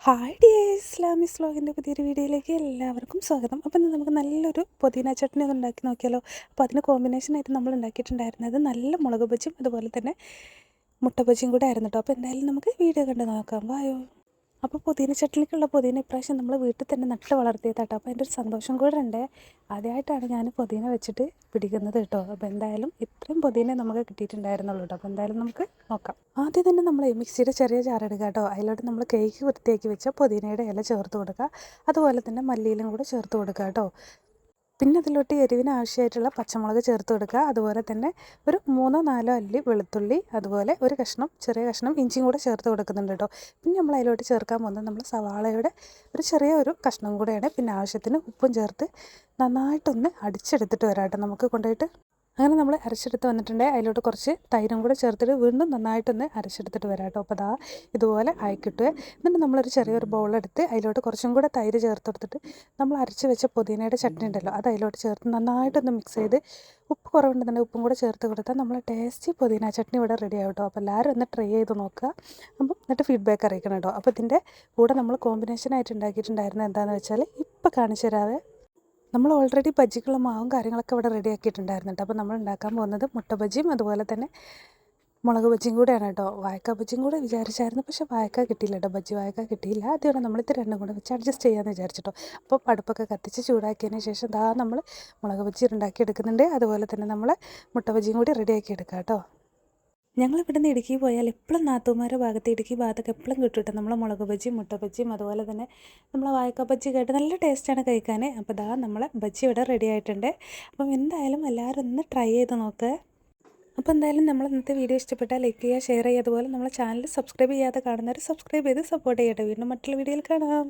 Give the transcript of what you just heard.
Hi dears, ഇസ്ലാമിസ് വ്ലോഗിൻ്റെ പുതിയൊരു വീഡിയോയിലേക്ക് എല്ലാവർക്കും സ്വാഗതം. അപ്പോൾ ഇന്ന് നമുക്ക് നല്ലൊരു പുതിന ചട്നി ഒന്ന് ഉണ്ടാക്കി നോക്കിയാലോ. അപ്പോൾ അതിന് കോമ്പിനേഷനായിട്ട് നമ്മൾ ഉണ്ടാക്കിയിട്ടുണ്ടായിരുന്നത് നല്ല മുളക് ബജിയും അതുപോലെ തന്നെ മുട്ട ബജിയും കൂടെ ആയിരുന്നു കേട്ടോ. അപ്പോൾ എന്തായാലും നമുക്ക് വീഡിയോ കണ്ട് നോക്കാം, വായോ. അപ്പോൾ പുതിന ചട്നിക്കുള്ള പുതിന ഇപ്രാവശ്യം നമ്മൾ വീട്ടിൽ തന്നെ നട്ട് വളർത്തിയതാട്ടോ. അപ്പോൾ അതിൻ്റെ ഒരു സന്തോഷം കൂടെ ഉണ്ട്. ആദ്യമായിട്ടാണ് ഞാൻ പുതിന വെച്ചിട്ട് പിടിക്കുന്നത് കേട്ടോ. അപ്പോൾ എന്തായാലും ഇത്രയും പുതിന നമുക്ക് കിട്ടിയിട്ടുണ്ടായിരുന്നുള്ളൂ കേട്ടോ. അപ്പോൾ എന്തായാലും നമുക്ക് നോക്കാം. ആദ്യം തന്നെ നമ്മൾ മിക്സിയുടെ ചെറിയ ജാറെടുക്കുക കേട്ടോ. അതിലോട്ട് നമ്മൾ കൈക്ക് വൃത്തിയാക്കി വെച്ച പുതിനയുടെ ഇല ചേർത്ത് കൊടുക്കുക. അതുപോലെ തന്നെ മല്ലിയിലും കൂടെ ചേർത്ത് കൊടുക്കുക കേട്ടോ. പിന്നെ അതിലോട്ട് എരിവിന് ആവശ്യമായിട്ടുള്ള പച്ചമുളക് ചേർത്ത് കൊടുക്കുക. അതുപോലെ തന്നെ ഒരു 3-4 അല്ലി വെളുത്തുള്ളി, അതുപോലെ ഒരു ചെറിയ കഷ്ണം ഇഞ്ചിയും കൂടെ ചേർത്ത് കൊടുക്കുന്നുണ്ട് കേട്ടോ. പിന്നെ നമ്മൾ അതിലോട്ട് ചേർക്കാൻ പോകുന്നത് നമ്മൾ സവാളയുടെ ഒരു ചെറിയ കഷ്ണം കൂടെയാണ്. പിന്നെ ആവശ്യത്തിന് ഉപ്പും ചേർത്ത് നന്നായിട്ടൊന്ന് അടിച്ചെടുത്തിട്ട് വരാം കേട്ടോ. നമുക്ക് കൊണ്ടുപോയിട്ട് അങ്ങനെ നമ്മൾ അരച്ചെടുത്ത് വന്നിട്ടുണ്ട്. അതിലോട്ട് കുറച്ച് തൈരും കൂടെ ചേർത്തിട്ട് വീണ്ടും നന്നായിട്ടൊന്ന് അരച്ചെടുത്തിട്ട് വരാം കേട്ടോ. അപ്പോൾ ഇതുപോലെ ആയിക്കിട്ടുക. എന്നിട്ട് നമ്മളൊരു ചെറിയൊരു ബൗളെടുത്ത് അതിലോട്ട് കുറച്ചും കൂടെ തൈര് ചേർത്ത് കൊടുത്തിട്ട് നമ്മൾ അരച്ച് വെച്ച പുതിനയുടെ ചട്നി ഉണ്ടല്ലോ, അത് അതിലോട്ട് ചേർത്ത് നന്നായിട്ടൊന്ന് മിക്സ് ചെയ്ത് ഉപ്പ് കുറവുണ്ടെന്നുണ്ടെങ്കിൽ ഉപ്പും കൂടെ ചേർത്ത് കൊടുത്താൽ നമ്മൾ ടേസ്റ്റി പുതിന ചട്നി ഇവിടെ റെഡി ആവും കേട്ടോ. അപ്പോൾ എല്ലാവരും ഒന്ന് ട്രൈ ചെയ്ത് നോക്കുക. അപ്പം എന്നിട്ട് ഫീഡ്ബാക്ക് അറിയിക്കണം കേട്ടോ. അപ്പോൾ ഇതിൻ്റെ കൂടെ നമ്മൾ കോമ്പിനേഷനായിട്ട് ഉണ്ടാക്കിയിട്ടുണ്ടായിരുന്നത് എന്താണെന്ന് വെച്ചാൽ ഇപ്പോൾ കാണിച്ചു തരാതെ നമ്മൾ ഓൾറെഡി ബജിക്കുള്ള മാവും കാര്യങ്ങളൊക്കെ ഇവിടെ റെഡി ആക്കിയിട്ടുണ്ടായിരുന്നു കേട്ടോ. അപ്പോൾ നമ്മൾ ഉണ്ടാക്കാൻ പോകുന്നത് മുട്ട ബജിയും അതുപോലെ തന്നെ മുളക് ബജിയും കൂടെയാണ് കേട്ടോ. വാഴക്ക ബജിയും കൂടെ വിചാരിച്ചായിരുന്നു, പക്ഷേ വാഴക്ക കിട്ടിയില്ല കേട്ടോ. ബജി വാഴക്ക കിട്ടിയില്ല. അതുകൊണ്ട് നമ്മളിത് രണ്ടും കൂടെ വെച്ച് അഡ്ജസ്റ്റ് ചെയ്യാമെന്ന് വിചാരിച്ചിട്ടോ. അപ്പോൾ അടുപ്പൊക്കെ കത്തിച്ച് ചൂടാക്കിയതിന് ശേഷം നമ്മൾ മുളക് ബജി ഉണ്ടാക്കി എടുക്കുന്നുണ്ട്. അതുപോലെ തന്നെ നമ്മൾ മുട്ട ബജിയും കൂടി റെഡിയാക്കി എടുക്കാം കേട്ടോ. ഞങ്ങളിവിടെ നിന്ന് ഇടുക്കി പോയാൽ എപ്പോഴും നാത്തൂമാരുടെ ഭാഗത്ത് ഇടുക്കി ഭാഗത്തൊക്കെ എപ്പോഴും കിട്ടും കേട്ടോ. നമ്മൾ മുളക് ബജിയും മുട്ട ബജിയും അതുപോലെ തന്നെ നമ്മൾ വാഴക്ക ബജി കേട്ട് നല്ല ടേസ്റ്റാണ് കഴിക്കാൻ. അപ്പോൾ നമ്മളെ ബജി ഇവിടെ റെഡി ആയിട്ടുണ്ട്. അപ്പം എന്തായാലും എല്ലാവരും ഒന്ന് ട്രൈ ചെയ്ത് നോക്കുക. അപ്പോൾ എന്തായാലും നമ്മൾ ഇന്നത്തെ വീഡിയോ ഇഷ്ടപ്പെട്ടാൽ ലൈക്ക് ചെയ്യുക, ഷെയർ ചെയ്യുക. അതുപോലെ നമ്മളെ ചാനൽ സബ്സ്ക്രൈബ് ചെയ്യാതെ കാണുന്നവർ സബ്സ്ക്രൈബ് ചെയ്ത് സപ്പോർട്ട് ചെയ്യട്ടെ. വീണ്ടും മറ്റുള്ള വീഡിയോയിൽ കാണാം.